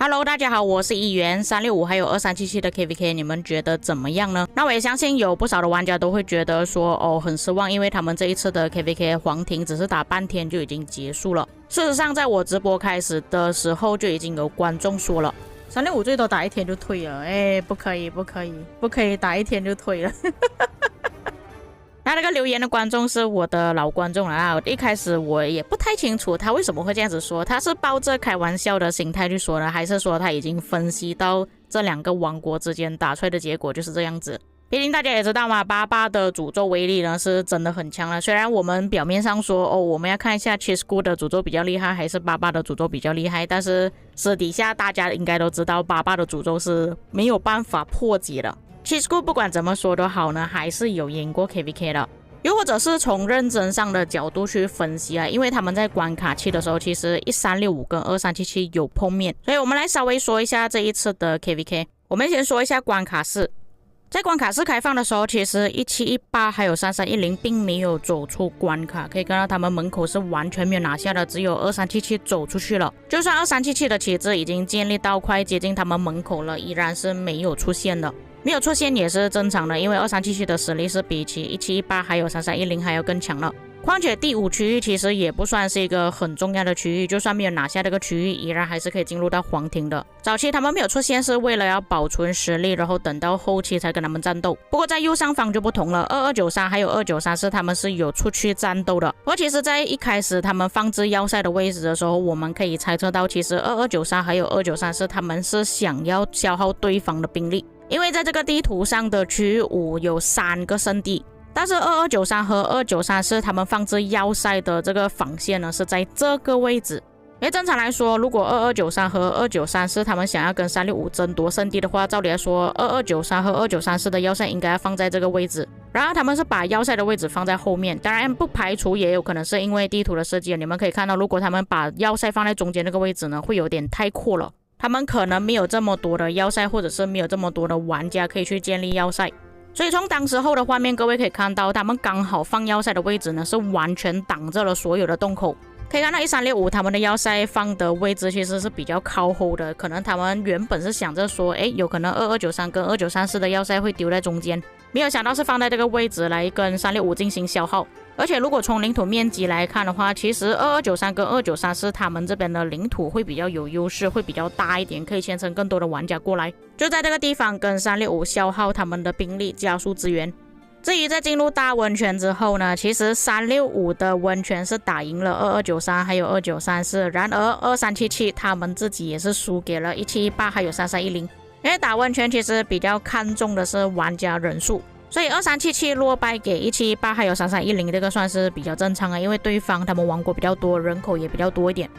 Hello， 大家好，我是议员365还有2377的 KVK， 你们觉得怎么样呢？那我也相信有不少的玩家都会觉得说很失望，因为他们这一次的 KVK 黄庭只是打半天就已经结束了。事实上，在我直播开始的时候就已经有观众说了，365最多打一天就退了，不可以打一天就退了。那个留言的观众是我的老观众了啊！一开始我也不太清楚他为什么会这样子说，他是抱着开玩笑的心态去说呢，还是说他已经分析到这两个王国之间打出来的结果就是这样子？毕竟大家也知道嘛，巴巴的诅咒威力呢是真的很强了。虽然我们表面上说我们要看一下 Chisco 的诅咒比较厉害，还是巴巴的诅咒比较厉害，但是私底下大家应该都知道，巴巴的诅咒是没有办法破解的。Chisco 不管怎么说都好呢，还是有赢过 KVK 的。又或者是从认真上的角度去分析啊，因为他们在关卡期的时候，其实1365跟2377有碰面，所以我们来稍微说一下这一次的 KVK。我们先说一下关卡4，在关卡4开放的时候，其实1718还有3310并没有走出关卡，可以看到他们门口是完全没有拿下的，只有2377走出去了。就算2377的旗帜已经建立到快接近他们门口了，依然是没有出现的。没有出现也是正常的，因为2377的实力是比起1718还有3310还要更强了。况且第5区域其实也不算是一个很重要的区域，就算没有拿下这个区域，依然还是可以进入到黄庭的。早期他们没有出现是为了要保存实力，然后等到后期才跟他们战斗。不过在右上方就不同了，2293还有2934他们是有出去战斗的。而其实在一开始他们放置要塞的位置的时候，我们可以猜测到其实2293还有2934他们是想要消耗对方的兵力。因为在这个地图上的区域5有3个圣地，但是2293和2934他们放置要塞的这个防线呢是在这个位置。因为正常来说，如果2293和2934他们想要跟365争夺圣地的话，照理来说2293和2934的要塞应该要放在这个位置，然后他们是把要塞的位置放在后面。当然不排除也有可能是因为地图的设计，你们可以看到如果他们把要塞放在中间那个位置呢，会有点太阔了，他们可能没有这么多的要塞，或者是没有这么多的玩家可以去建立要塞。所以从当时候的画面各位可以看到，他们刚好放要塞的位置呢是完全挡着了所有的洞口。可以看到1365他们的要塞放的位置其实是比较靠后的，可能他们原本是想着说有可能2293跟2934的要塞会丢在中间，没有想到是放在这个位置来跟365进行消耗。而且如果从领土面积来看的话，其实2293跟2934他们这边的领土会比较有优势，会比较大一点，可以牵扯更多的玩家过来，就在这个地方跟365消耗他们的兵力，加速资源。至于在进入大温泉之后呢，其实365的温泉是打赢了2293还有2934，然而2377他们自己也是输给了1718还有3310。因为打温泉其实比较看重的是玩家人数，所以2377落败给1718还有3310，这个算是比较正常的，因为对方他们王国比较多，人口也比较多一点。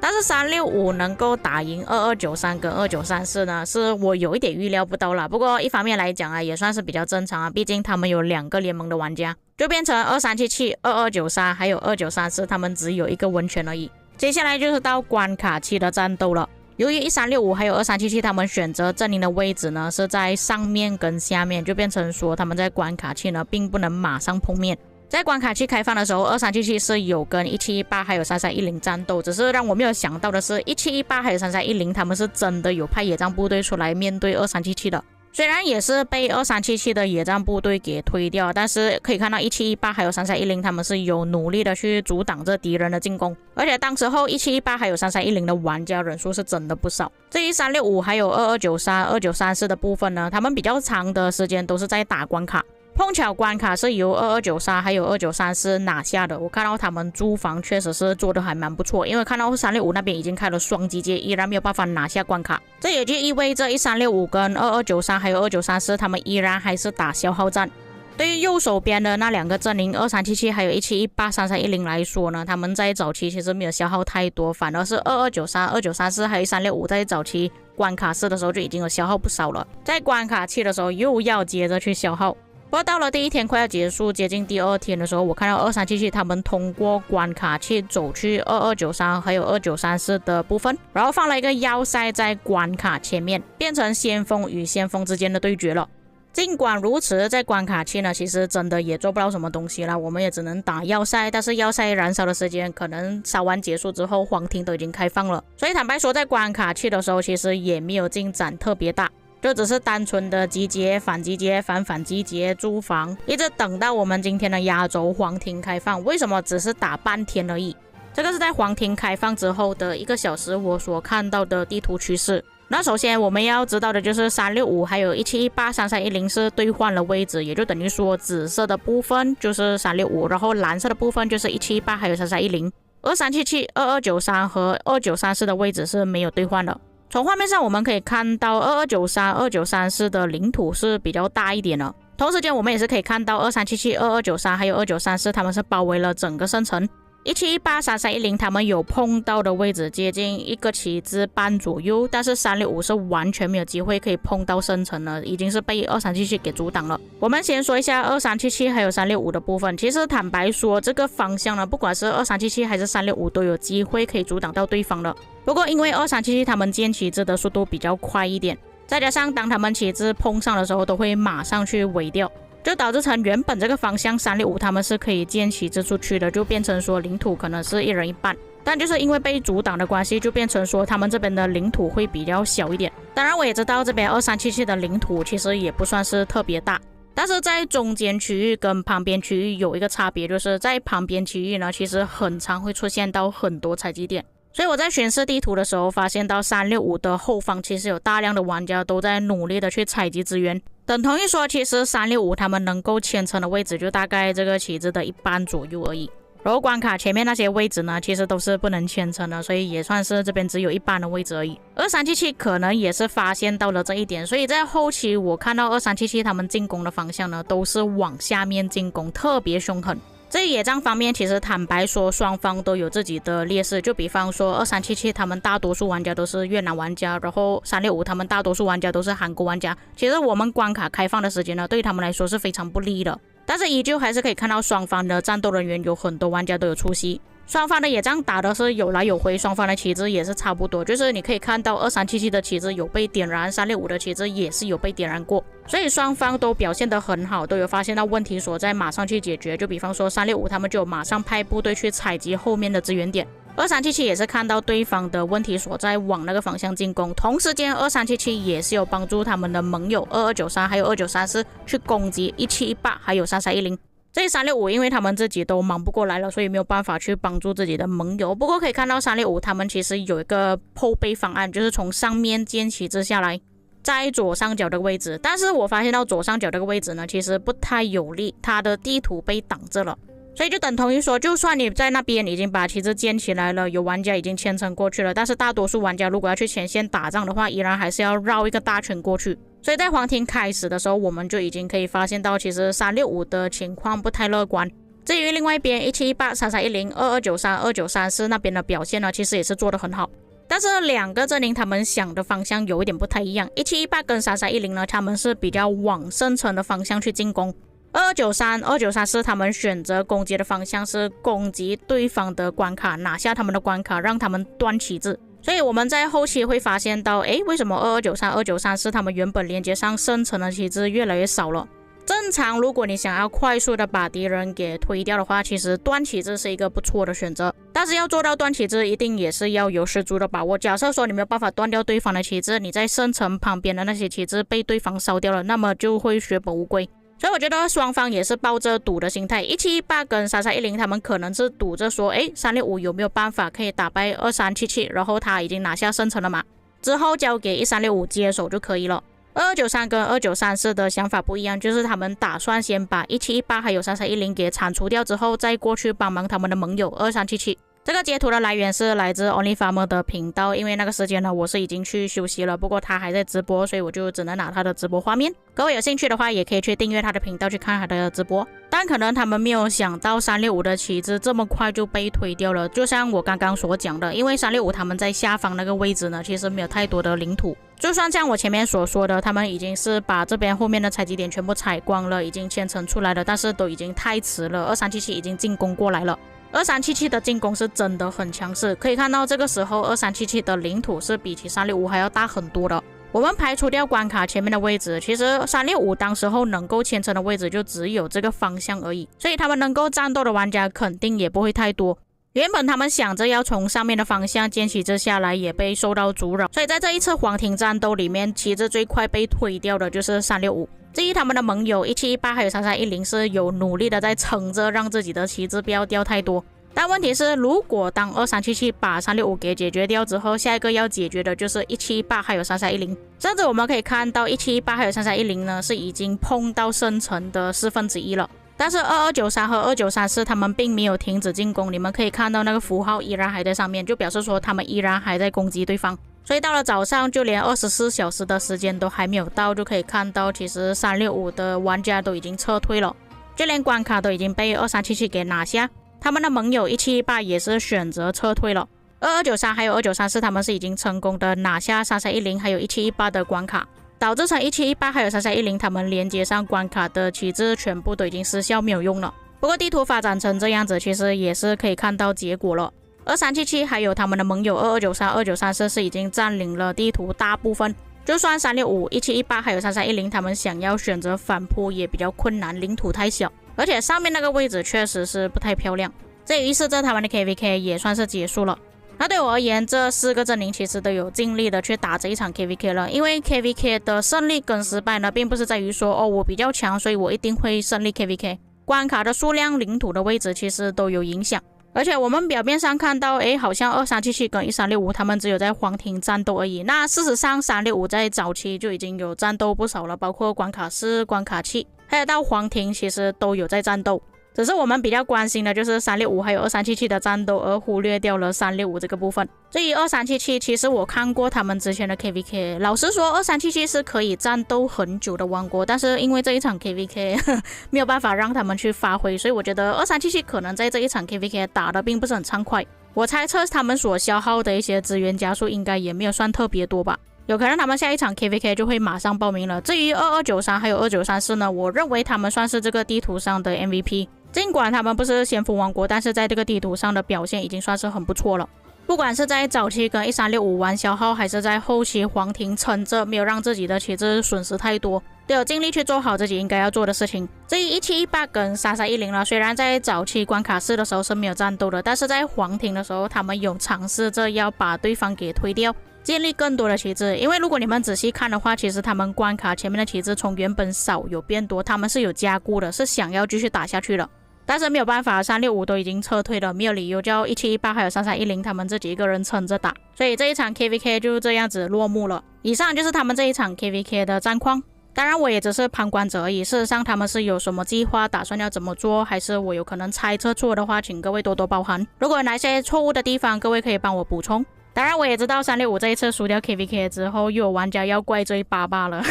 但是365能够打赢2293跟2934呢，是我有一点预料不到啦。不过一方面来讲啊，也算是比较正常啊，毕竟他们有2个联盟的玩家，就变成2377、2293还有2934他们只有1个温泉而已。接下来就是到关卡期的战斗了。由于1365还有2377他们选择阵营的位置呢是在上面跟下面，就变成说他们在关卡期呢并不能马上碰面。在关卡期开放的时候，2377是有跟1718还有3310战斗，只是让我没有想到的是1718还有3310他们是真的有派野战部队出来面对2377的。虽然也是被2377的野战部队给推掉，但是可以看到1718还有3310他们是有努力的去阻挡着敌人的进攻，而且当时候1718还有3310的玩家人数是真的不少。至于365还有2293、2934的部分呢，他们比较长的时间都是在打关卡。碰巧关卡是由2293还有2934拿下的，我看到他们驻防确实是做的还蛮不错，因为看到365那边已经开了双机阶，依然没有办法拿下关卡，这也就意味着1365跟2293还有2934他们依然还是打消耗战。对于右手边的那2个阵营2377还有1718、3310来说呢，他们在早期其实没有消耗太多，反而是2293、2934还有365在早期关卡4的时候就已经有消耗不少了，在关卡7的时候又要接着去消耗。不过到了第1天快要结束，接近第2天的时候，我看到2377他们通过关卡去走去2293还有2934的部分，然后放了一个要塞在关卡前面，变成先锋与先锋之间的对决了。尽管如此，在关卡期呢，其实真的也做不到什么东西啦，我们也只能打要塞，但是要塞燃烧的时间可能烧完结束之后，皇庭都已经开放了，所以坦白说，在关卡期的时候，其实也没有进展特别大，就只是单纯的集结、反集结、反集结、租房，一直等到我们今天的压轴皇庭开放。为什么只是打半天而已？这个是在皇庭开放之后的1个小时我所看到的地图趋势。那首先我们要知道的就是365还有1718、3310是兑换了位置，也就等于说紫色的部分就是365，然后蓝色的部分就是1718还有3310。2377、2293和2934的位置是没有兑换的。从画面上我们可以看到2293、2934的领土是比较大一点的，同时间我们也是可以看到2377、2293还有2934他们是包围了整个圣城。1718、3310他们有碰到的位置接近1个旗帜半左右，但是365是完全没有机会可以碰到圣城了，已经是被2377给阻挡了。我们先说一下2377还有365的部分，其实坦白说这个方向呢，不管是2377还是365都有机会可以阻挡到对方的。不过因为2377他们建旗帜的速度比较快一点，再加上当他们旗帜碰上的时候都会马上去围掉，就导致成原本这个方向365他们是可以建旗帜出去的，就变成说领土可能是一人一半，但就是因为被阻挡的关系，就变成说他们这边的领土会比较小一点。当然我也知道这边2377的领土其实也不算是特别大，但是在中间区域跟旁边区域有一个差别，就是在旁边区域呢，其实很常会出现到很多采集点。所以我在巡视地图的时候发现到365的后方其实有大量的玩家都在努力的去采集资源，等同于说其实365他们能够牵扯的位置就大概这个旗帜的一半左右而已，然后关卡前面那些位置呢其实都是不能牵扯的，所以也算是这边只有一半的位置而已。2377可能也是发现到了这一点，所以在后期我看到2377他们进攻的方向呢都是往下面进攻，特别凶狠。在野战方面其实坦白说双方都有自己的劣势，就比方说2377他们大多数玩家都是越南玩家，然后365他们大多数玩家都是韩国玩家，其实我们关卡开放的时间呢对他们来说是非常不利的，但是依旧还是可以看到双方的战斗人员有很多玩家都有出席，双方的野战打的是有来有回，双方的旗帜也是差不多，就是你可以看到2377的旗帜有被点燃，365的旗帜也是有被点燃过，所以双方都表现得很好，都有发现到问题所在马上去解决，就比方说365他们就马上派部队去采集后面的支援点，2377也是看到对方的问题所在往那个方向进攻，同时间2377也是有帮助他们的盟友2293还有2934去攻击1718还有3310。这365因为他们自己都忙不过来了，所以没有办法去帮助自己的盟友。不过可以看到365他们其实有一个后备方案，就是从上面建旗帜下来，在左上角的位置，但是我发现到左上角这个位置呢其实不太有利，它的地图被挡着了，所以就等同于说就算你在那边已经把旗帜建起来了，有玩家已经牵程过去了，但是大多数玩家如果要去前线打仗的话依然还是要绕一个大圈过去，所以在皇庭开始的时候我们就已经可以发现到其实365的情况不太乐观。至于另外一边1718、3310、2293、2934那边的表现呢其实也是做得很好，但是两个阵营他们想的方向有一点不太一样。1718跟3310呢他们是比较往圣城的方向去进攻，2293、2934他们选择攻击的方向是攻击对方的关卡，拿下他们的关卡，让他们断旗帜。所以我们在后期会发现到为什么2293、2934他们原本连接上圣城的旗帜越来越少了。正常如果你想要快速的把敌人给推掉的话，其实断旗帜是一个不错的选择，但是要做到断旗帜一定也是要有十足的把握。假设说你没有办法断掉对方的旗帜，你在圣城旁边的那些旗帜被对方烧掉了，那么就会血本无归。所以我觉得双方也是抱着赌的心态，1718跟3310他们可能是赌着说365有没有办法可以打败2377，然后他已经拿下圣城了嘛，之后交给1365接手就可以了。2293跟2934的想法不一样，就是他们打算先把1718还有3310给铲除掉之后再过去帮忙他们的盟友2377。这个截图的来源是来自 OnlyFarmer 的频道，因为那个时间呢我是已经去休息了，不过他还在直播，所以我就只能拿他的直播画面。各位有兴趣的话也可以去订阅他的频道去看他的直播，但可能他们没有想到365的旗帜这么快就被推掉了，就像我刚刚所讲的，因为365他们在下方那个位置呢其实没有太多的领土，就算像我前面所说的他们已经是把这边后面的采集点全部采光了，已经牵程出来了，但是都已经太迟了，2377已经进攻过来了。2377的进攻是真的很强势，可以看到这个时候2377的领土是比起365还要大很多的。我们排除掉关卡前面的位置，其实365当时候能够牵扯的位置就只有这个方向而已，所以他们能够战斗的玩家肯定也不会太多。原本他们想着要从上面的方向捡旗帜下来，也被受到阻扰，所以在这一次黄庭战斗里面，旗帜最快被推掉的就是365。至于他们的盟友1718还有3310是有努力的在撑着，让自己的旗帜不要掉太多。但问题是，如果当2377把365给解决掉之后，下一个要解决的就是1718还有3310，甚至我们可以看到1718还有3310呢是已经碰到圣城的1/4了。但是2293和2934他们并没有停止进攻，你们可以看到那个符号依然还在上面，就表示说他们依然还在攻击对方。所以到了早上，就连24小时的时间都还没有到，就可以看到其实365的玩家都已经撤退了，就连关卡都已经被2377给拿下。他们的盟友1718也是选择撤退了，2293还有2934他们是已经成功的拿下3310还有1718的关卡，导致成1718还有3310他们连接上关卡的旗帜全部都已经失效没有用了。不过地图发展成这样子，其实也是可以看到结果了。2377还有他们的盟友2293、2934是已经占领了地图大部分，就算365、1718还有3310他们想要选择反扑也比较困难，领土太小。而且上面那个位置确实是不太漂亮，这也预示着他们的 KVK 也算是结束了。那对我而言，这4个阵营其实都有尽力的去打这一场 KVK 了，因为 KVK 的胜利跟失败呢，并不是在于说我比较强，所以我一定会胜利 KVK。关卡的数量、领土的位置其实都有影响。而且我们表面上看到，好像2377跟1365他们只有在黄庭战斗而已。那事实上365在早期就已经有战斗不少了，包括关卡4、关卡7，还有到黄庭其实都有在战斗。只是我们比较关心的就是365还有2377的战斗，而忽略掉了365这个部分。至于2377，其实我看过他们之前的 KVK， 老实说2377是可以战斗很久的王国，但是因为这一场 KVK 没有办法让他们去发挥，所以我觉得2377可能在这一场 KVK 打的并不是很畅快。我猜测他们所消耗的一些资源加速应该也没有算特别多吧，有可能他们下一场 KVK 就会马上报名了。至于2293还有2934呢，我认为他们算是这个地图上的 MVP， 尽管他们不是先锋王国，但是在这个地图上的表现已经算是很不错了。不管是在早期跟1365玩消耗，还是在后期黄庭撑着没有让自己的旗帜损失太多，都有尽力去做好自己应该要做的事情。至于1718跟3310呢，虽然在早期关卡4的时候是没有战斗的，但是在黄庭的时候他们有尝试着要把对方给推掉，建立更多的旗帜。因为如果你们仔细看的话，其实他们关卡前面的旗帜从原本少有变多，他们是有加固的，是想要继续打下去的。但是没有办法，365都已经撤退了，没有理由叫1718还有3310他们自己一个人撑着打，所以这一场 KVK 就这样子落幕了。以上就是他们这一场 KVK 的战况，当然我也只是旁观者而已，事实上他们是有什么计划，打算要怎么做，还是我有可能猜测错的话，请各位多多包涵。如果有哪些错误的地方，各位可以帮我补充。当然我也知道365这一次输掉 KVK 之后，又有玩家要怪罪爸爸了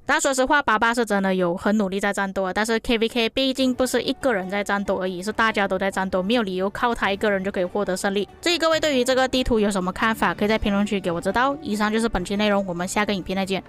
但说实话，爸爸是真的有很努力在战斗啊，但是 KVK 毕竟不是一个人在战斗而已，是大家都在战斗，没有理由靠他一个人就可以获得胜利。至于各位对于这个地图有什么看法，可以在评论区给我知道。以上就是本期内容，我们下个影片再见。